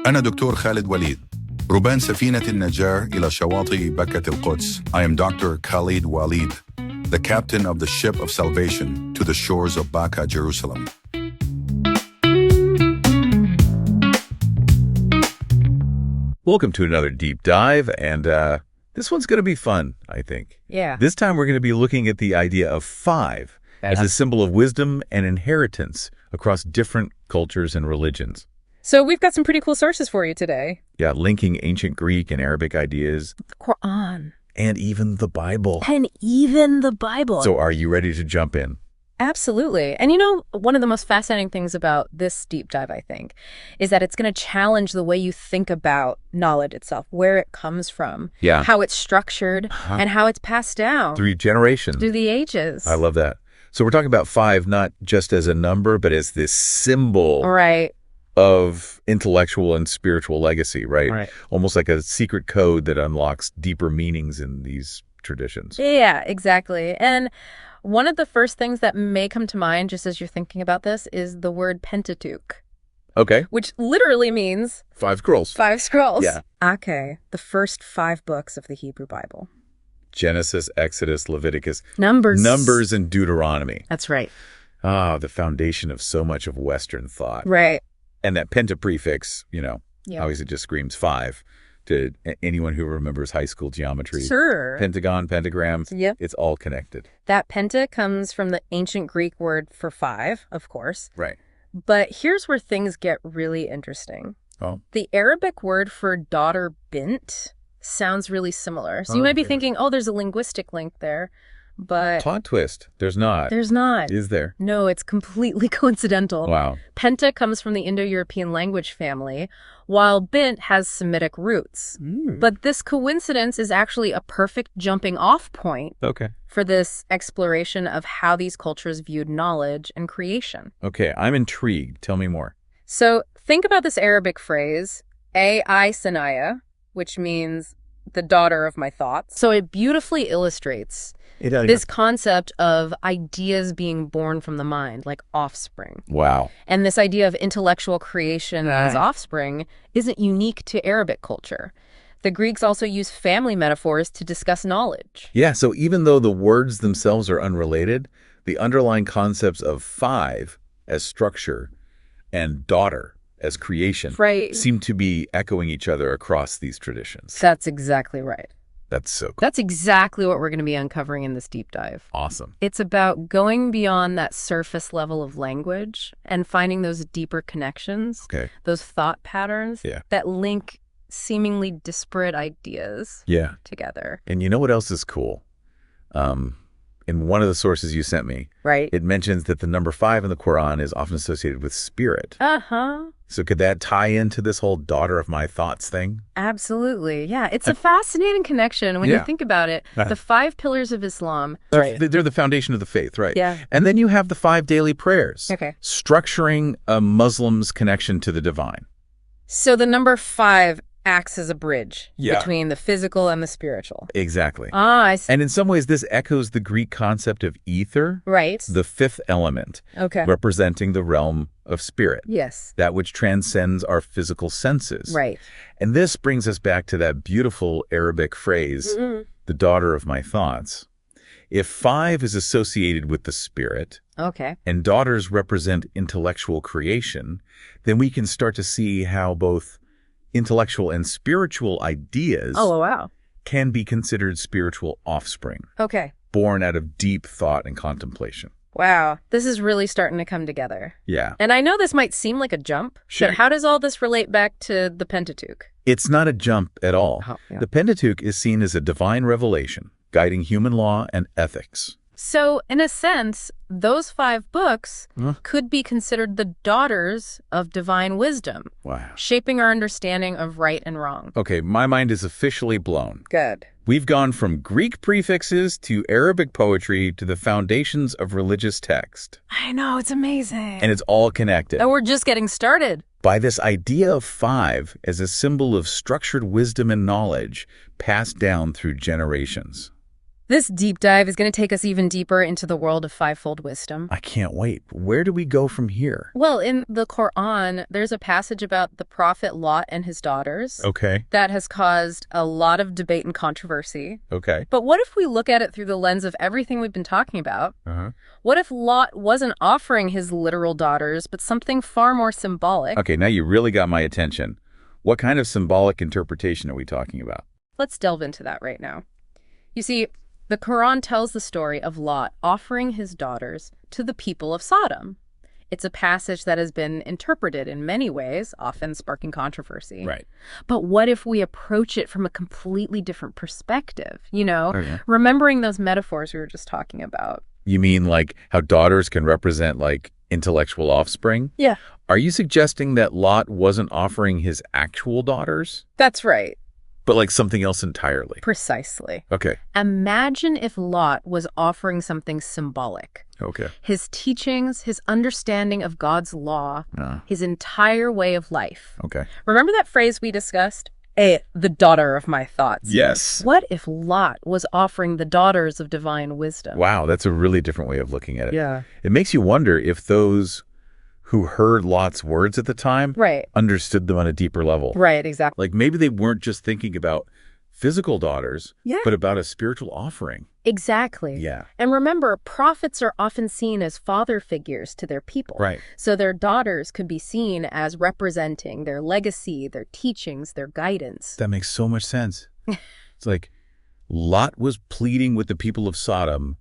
أنا دكتور خالد وليد، ربان سفينة النجاة إلى شواطئ بكة القدس. I am Dr. Khaled Waleed, the captain of the ship of salvation to the shores of Baka, Jerusalem. Welcome to another deep dive, and this one's going to be fun, I think. Yeah. This time we're going to be looking at the idea of five as a symbol of wisdom and inheritance across different cultures and religions. So we've got some pretty cool sources for you today. Yeah, linking ancient Greek and Arabic ideas. The Quran. And even the Bible. So are you ready to jump in? absolutely. And you know, one of the most fascinating things about this deep dive, I think, is that it's going to challenge the way you think about knowledge itself, where it comes from, how it's structured, and how it's passed down. Through generations. Through the ages. I love that. So we're talking about five not just as a number, but as this symbol. Right. Of intellectual and spiritual legacy, right? Almost like a secret code that unlocks deeper meanings in these traditions. Yeah, exactly. And one of the first things that may come to mind just as you're thinking about this is the word Pentateuch. Okay. Which literally means... Five scrolls. Five scrolls. Yeah. Okay. The first 5 books of the Hebrew Bible. Genesis, Exodus, Leviticus. Numbers, and Deuteronomy. That's right. Ah, the foundation of so much of Western thought. Right. And that penta prefix, you know, obviously just screams 5 to anyone who remembers high school geometry. Sure. Pentagon, pentagram, it's all connected. That penta comes from the ancient Greek word for 5, of course. Right. But here's where things get really interesting. Oh. The Arabic word for daughter, bint, sounds really similar. So you might be thinking, oh, there's a linguistic link there. But plot twist. There's not. There's not. Is there? No, it's completely coincidental. Wow. Penta comes from the Indo-European language family, while bint has Semitic roots. But this coincidence is actually a perfect jumping off point for this exploration of how these cultures viewed knowledge and creation. Okay, I'm intrigued. Tell me more. So think about this Arabic phrase, ai sanaya, which means the daughter of my thoughts. So it beautifully illustrates this concept of ideas being born from the mind, like offspring. Wow. And this idea of intellectual creation as offspring isn't unique to Arabic culture. The Greeks also use family metaphors to discuss knowledge. Yeah, so even though the words themselves are unrelated, the underlying concepts of 5 as structure and daughter as creation seem to be echoing each other across these traditions. That's exactly right. That's so cool. That's exactly what we're going to be uncovering in this deep dive. Awesome. It's about going beyond that surface level of language and finding those deeper connections, those thought patterns that link seemingly disparate ideas together. And you know what else is cool? In one of the sources you sent me, it mentions that the number 5 in the Quran is often associated with spirit. So could that tie into this whole daughter of my thoughts thing? Absolutely. Yeah, it's a fascinating connection when you think about it. The 5 pillars of Islam. They're the foundation of the faith, right? Yeah. And then you have the 5 daily prayers. Structuring a Muslim's connection to the divine. So the number 5 acts as a bridge between the physical and the spiritual. Exactly. I see. And in some ways, this echoes the Greek concept of ether. Right. The 5th element. Representing the realm of spirit. Yes. That which transcends our physical senses. Right. And this brings us back to that beautiful Arabic phrase, the daughter of my thoughts. If 5 is associated with the spirit, and daughters represent intellectual creation, then we can start to see how both intellectual and spiritual ideas can be considered spiritual offspring. Born out of deep thought and contemplation. Wow. This is really starting to come together. Yeah. And I know this might seem like a jump, but how does all this relate back to the Pentateuch? It's not a jump at all. The Pentateuch is seen as a divine revelation, guiding human law and ethics. So, in a sense, those 5 books could be considered the daughters of divine wisdom. Wow. Shaping our understanding of right and wrong. Okay, my mind is officially blown. Good. We've gone from Greek prefixes to Arabic poetry to the foundations of religious text. I know, it's amazing. And it's all connected. And we're just getting started. By this idea of 5 as a symbol of structured wisdom and knowledge passed down through generations. This deep dive is going to take us even deeper into the world of fivefold wisdom. I can't wait. Where do we go from here? Well, in the Quran, there's a passage about the prophet Lot and his daughters. Okay. That has caused a lot of debate and controversy. Okay. But what if we look at it through the lens of everything we've been talking about? What if Lot wasn't offering his literal daughters, but something far more symbolic? Okay, now you really got my attention. What kind of symbolic interpretation are we talking about? Let's delve into that right now. You see, the Quran tells the story of Lot offering his daughters to the people of Sodom. It's a passage that has been interpreted in many ways, often sparking controversy. Right. But what if we approach it from a completely different perspective? Remembering those metaphors we were just talking about. You mean like how daughters can represent like intellectual offspring? Yeah. Are you suggesting that Lot wasn't offering his actual daughters? That's right. But like something else entirely? Precisely. Okay. Imagine if Lot was offering something symbolic. Okay. His teachings, his understanding of God's law, his entire way of life. Okay. Remember that phrase we discussed? The daughter of my thoughts. Yes. What if Lot was offering the daughters of divine wisdom? Wow, that's a really different way of looking at it. Yeah. It makes you wonder if those who heard Lot's words at the time understood them on a deeper level. Right, exactly. Like maybe they weren't just thinking about physical daughters, but about a spiritual offering. Exactly. Yeah. And remember, prophets are often seen as father figures to their people. Right. So their daughters could be seen as representing their legacy, their teachings, their guidance. That makes so much sense. It's like Lot was pleading with the people of Sodom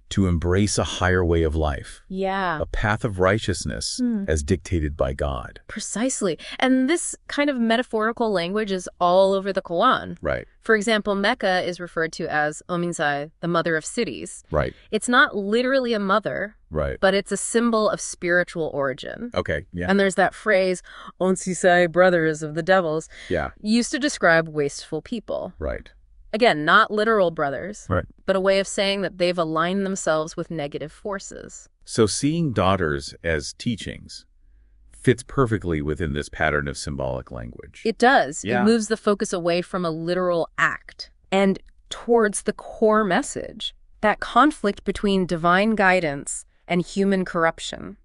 to embrace a higher way of life. Yeah. A path of righteousness as dictated by God. Precisely. And this kind of metaphorical language is all over the Quran. Right. For example, Mecca is referred to as Ominsai, the mother of cities. Right. It's not literally a mother, but it's a symbol of spiritual origin. Okay, yeah. And there's that phrase, Onsisai, brothers of the devils, used to describe wasteful people. Right. Again, not literal brothers, but a way of saying that they've aligned themselves with negative forces. So seeing daughters as teachings fits perfectly within this pattern of symbolic language. It does. Yeah. It moves the focus away from a literal act and towards the core message, that conflict between divine guidance and human corruption.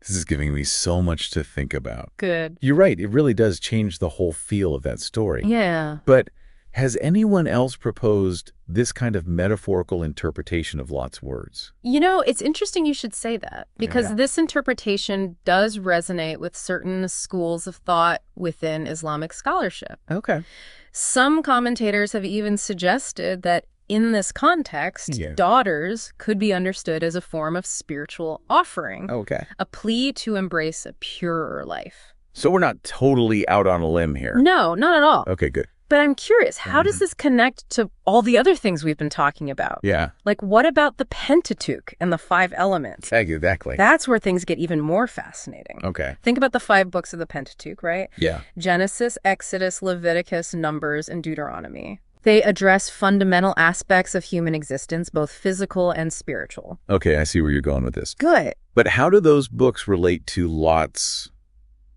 This is giving me so much to think about. Good. You're right. It really does change the whole feel of that story. Yeah. But has anyone else proposed this kind of metaphorical interpretation of Lot's words? It's interesting you should say that, because this interpretation does resonate with certain schools of thought within Islamic scholarship. Okay. Some commentators have even suggested that in this context, daughters could be understood as a form of spiritual offering. Okay. A plea to embrace a purer life. So we're not totally out on a limb here. No, not at all. Okay, good. But I'm curious, how does this connect to all the other things we've been talking about? Yeah. Like, what about the Pentateuch and the 5 elements? Exactly. That's where things get even more fascinating. Okay. Think about the 5 books of the Pentateuch, right? Yeah. Genesis, Exodus, Leviticus, Numbers, and Deuteronomy. They address fundamental aspects of human existence, both physical and spiritual. Okay, I see where you're going with this. Good. But how do those books relate to Lot's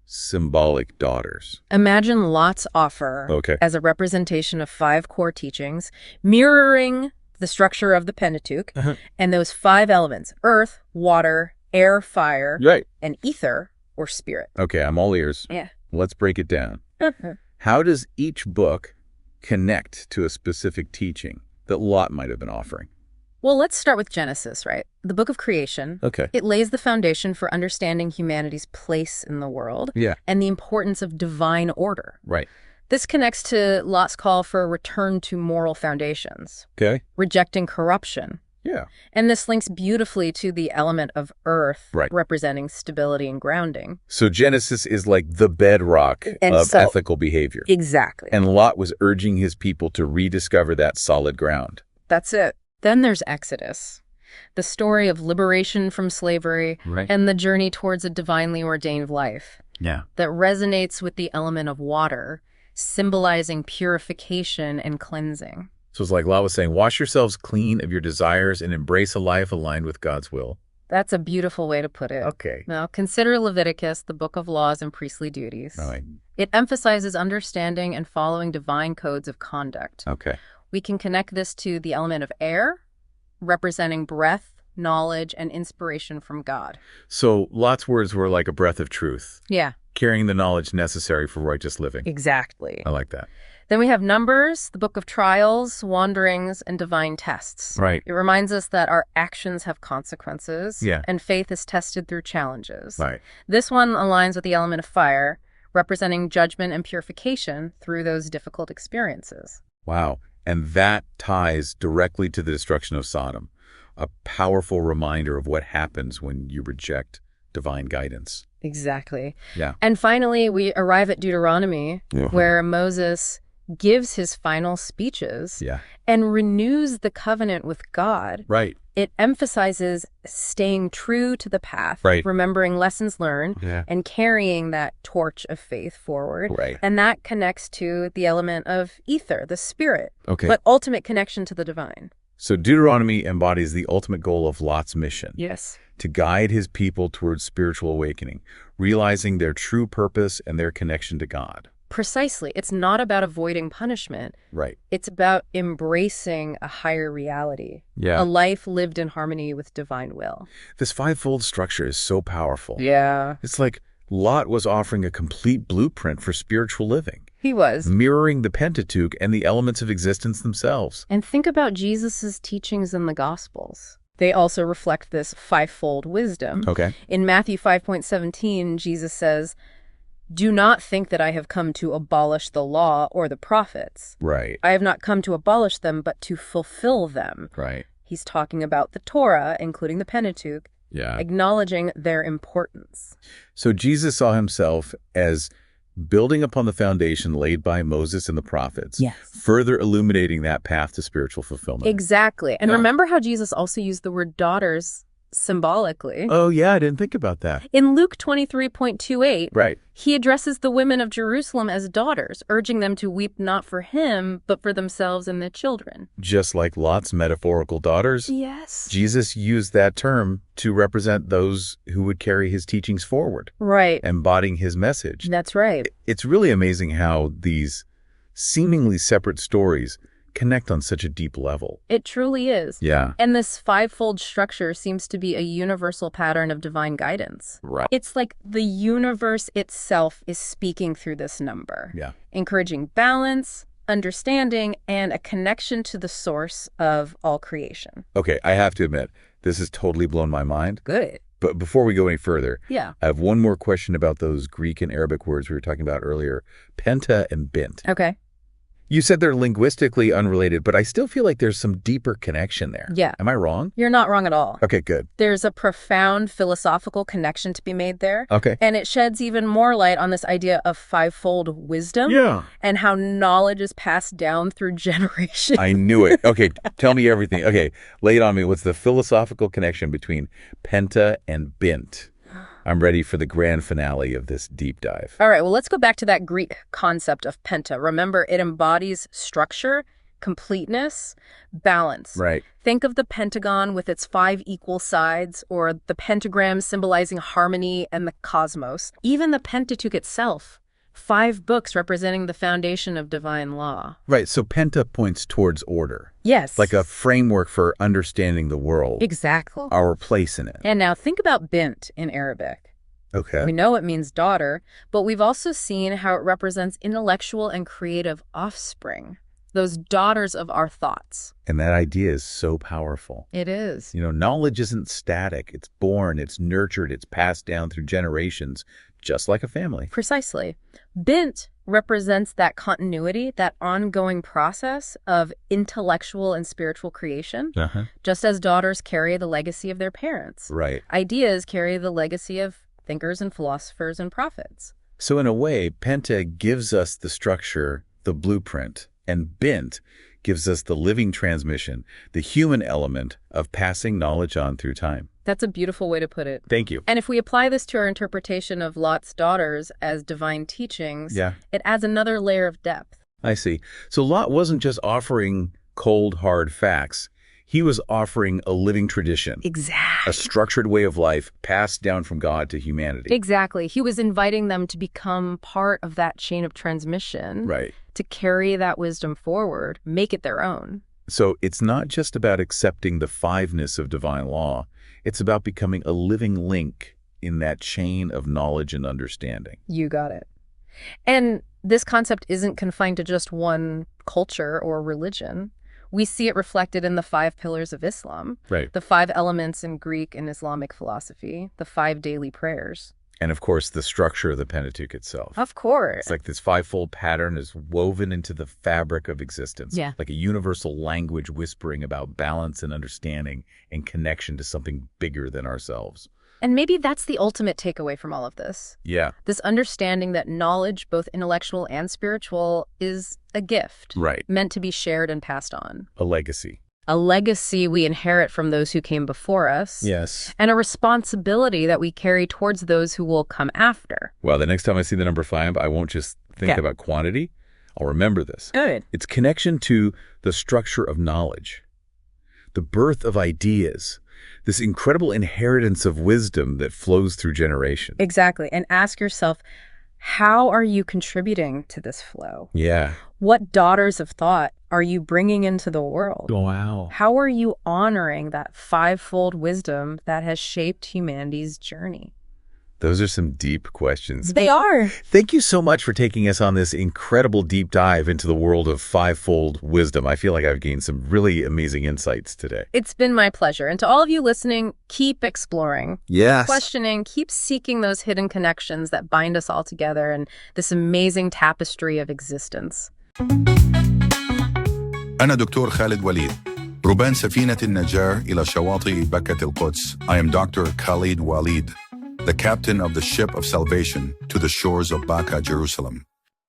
symbolic daughters? Imagine Lot's offer as a representation of 5 core teachings, mirroring the structure of the Pentateuch and those 5 elements: earth, water, air, fire, and ether or spirit. Okay, I'm all ears. Yeah. Let's break it down. How does each book connect to a specific teaching that Lot might have been offering? Well, let's start with Genesis, right? The book of creation. Okay. It lays the foundation for understanding humanity's place in the world and the importance of divine order. Right. This connects to Lot's call for a return to moral foundations. Okay. Rejecting corruption. Yeah. And this links beautifully to the element of earth representing stability and grounding. So Genesis is like the bedrock of ethical behavior. Exactly. And Lot was urging his people to rediscover that solid ground. That's it. Then there's Exodus, the story of liberation from slavery and the journey towards a divinely ordained life. Yeah. That resonates with the element of water, symbolizing purification and cleansing. So it's like Lot was saying, wash yourselves clean of your desires and embrace a life aligned with God's will. That's a beautiful way to put it. Okay. Now, consider Leviticus, the book of laws and priestly duties. All right. It emphasizes understanding and following divine codes of conduct. Okay. We can connect this to the element of air, representing breath, knowledge, and inspiration from God. So Lot's words were like a breath of truth. Yeah. Carrying the knowledge necessary for righteous living. Exactly. I like that. Then we have Numbers, the book of trials, wanderings, and divine tests. Right. It reminds us that our actions have consequences, Yeah. and faith is tested through challenges. Right. This one aligns with the element of fire, representing judgment and purification through those difficult experiences. Wow. And that ties directly to the destruction of Sodom, a powerful reminder of what happens when you reject divine guidance. Exactly. Yeah. And finally, we arrive at Deuteronomy, where Moses gives his final speeches and renews the covenant with God. Right. It emphasizes staying true to the path, remembering lessons learned, and carrying that torch of faith forward. Right. And that connects to the element of ether, the spirit, Okay. but ultimate connection to the divine. So Deuteronomy embodies the ultimate goal of Lot's mission. Yes. To guide his people towards spiritual awakening, realizing their true purpose and their connection to God. Precisely. It's not about avoiding punishment. Right. It's about embracing a higher reality. Yeah. A life lived in harmony with divine will. This fivefold structure is so powerful. Yeah. It's like Lot was offering a complete blueprint for spiritual living. He was. Mirroring the Pentateuch and the elements of existence themselves. And think about Jesus's teachings in the Gospels. They also reflect this fivefold wisdom. Okay. In Matthew 5:17, Jesus says, "Do not think that I have come to abolish the law or the prophets. Right. I have not come to abolish them, but to fulfill them." Right. He's talking about the Torah, including the Pentateuch, acknowledging their importance. So Jesus saw himself as building upon the foundation laid by Moses and the prophets, further illuminating that path to spiritual fulfillment. Exactly. And remember how Jesus also used the word daughters symbolically. Oh, yeah, I didn't think about that. In Luke 23:28, Right. he addresses the women of Jerusalem as daughters, urging them to weep not for him, but for themselves and their children. Just like Lot's metaphorical daughters, Yes. Jesus used that term to represent those who would carry his teachings forward, Right. embodying his message. That's right. It's really amazing how these seemingly separate stories connect on such a deep level. It truly is. Yeah. And this fivefold structure seems to be a universal pattern of divine guidance. Right. It's like the universe itself is speaking through this number. Yeah. Encouraging balance, understanding, and a connection to the source of all creation. Okay, I have to admit, this has totally blown my mind. Good. But before we go any further, Yeah. I have one more question about those Greek and Arabic words we were talking about earlier, penta and bint. Okay. You said they're linguistically unrelated, but I still feel like there's some deeper connection there. Yeah. Am I wrong? You're not wrong at all. Okay, good. There's a profound philosophical connection to be made there. Okay. And it sheds even more light on this idea of fivefold wisdom. Yeah. And how knowledge is passed down through generations. I knew it. Okay, tell me everything. Okay, lay it on me. What's the philosophical connection between penta and bint? I'm ready for the grand finale of this deep dive. All right, well, let's go back to that Greek concept of penta. Remember, it embodies structure, completeness, balance. Right. Think of the pentagon with its 5 equal sides, or the pentagram symbolizing harmony and the cosmos. Even the Pentateuch itself, 5 books representing the foundation of divine law. Right, so penta points towards order. Yes. Like a framework for understanding the world. Exactly. Our place in it. And now think about bint in Arabic. Okay. We know it means daughter, but we've also seen how it represents intellectual and creative offspring, those daughters of our thoughts. And that idea is so powerful. It is. You know, knowledge isn't static. It's born, it's nurtured, it's passed down through generations, just like a family. Precisely. Bint represents that continuity, that ongoing process of intellectual and spiritual creation, just as daughters carry the legacy of their parents. Right. Ideas carry the legacy of thinkers and philosophers and prophets. So in a way, penta gives us the structure, the blueprint, and bint gives us the living transmission, the human element of passing knowledge on through time. That's a beautiful way to put it. Thank you. And if we apply this to our interpretation of Lot's daughters as divine teachings, it adds another layer of depth. I see. So Lot wasn't just offering cold, hard facts. He was offering a living tradition. Exactly. A structured way of life passed down from God to humanity. Exactly. He was inviting them to become part of that chain of transmission. Right. To carry that wisdom forward, make it their own. So it's not just about accepting the fiveness of divine law. It's about becoming a living link in that chain of knowledge and understanding. You got it. And this concept isn't confined to just one culture or religion. We see it reflected in the 5 pillars of Islam, Right. the 5 elements in Greek and Islamic philosophy, the 5 daily prayers. And of course, the structure of the Pentateuch itself. Of course. It's like this 5-fold pattern is woven into the fabric of existence. Yeah. Like a universal language whispering about balance and understanding and connection to something bigger than ourselves. And maybe that's the ultimate takeaway from all of this. Yeah. This understanding that knowledge, both intellectual and spiritual, is a gift. Right. Meant to be shared and passed on. A legacy. A legacy we inherit from those who came before us. Yes. And a responsibility that we carry towards those who will come after. Well, the next time I see the number 5, I won't just think about quantity. I'll remember this. Good. Its connection to the structure of knowledge, the birth of ideas, this incredible inheritance of wisdom that flows through generations. Exactly. And ask yourself, how are you contributing to this flow? Yeah. What daughters of thought are you bringing into the world? Oh, wow. How are you honoring that 5-fold wisdom that has shaped humanity's journey? Those are some deep questions. They are. Thank you so much for taking us on this incredible deep dive into the world of 5-fold wisdom. I feel like I've gained some really amazing insights today. It's been my pleasure. And to all of you listening, keep exploring. Yes. Questioning, keep seeking those hidden connections that bind us all together in this amazing tapestry of existence. أنا دكتور خالد وليد ربان سفينة النجاة إلى شواطئ بكة القدس. I am Dr. Khaled Waleed, the captain of the ship of salvation to the shores of Baka, Jerusalem.